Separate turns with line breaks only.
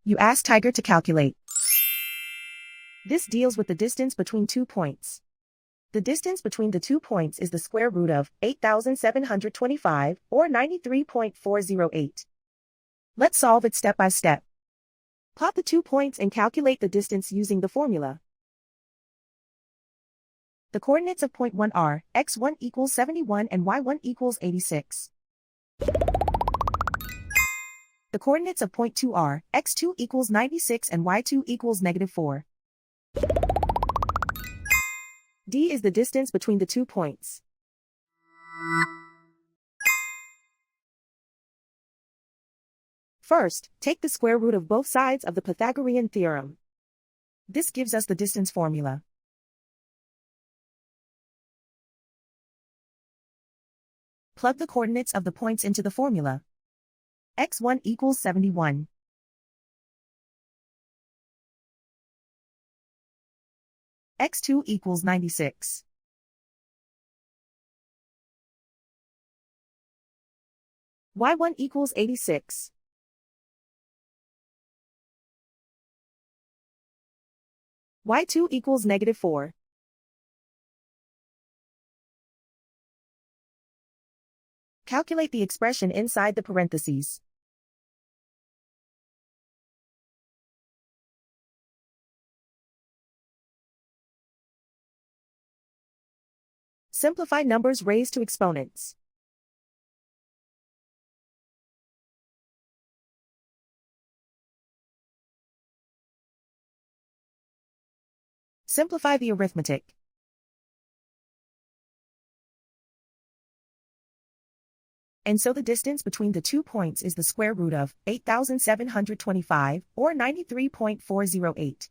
You ask Tiger to calculate. This deals with the distance between 2 points. The distance between the 2 points is the square root of 8,725, or 93.408. Let's solve it step by step. Plot the 2 points and calculate the distance using the formula. The coordinates of point 1 are x1 equals 71 and y1 equals 86. The coordinates of point 2 are x2 equals 96 and y2 equals -4. D is the distance between the 2 points. First, take the square root of both sides of the Pythagorean theorem. This gives us the distance formula. Plug the coordinates of the points into the formula. x1 equals 71. x2 equals 96. y1 equals 86. y2 equals -4. Calculate the expression inside the parentheses. Simplify numbers raised to exponents. Simplify the arithmetic. And so the distance between the 2 points is the square root of 8,725, or 93.408.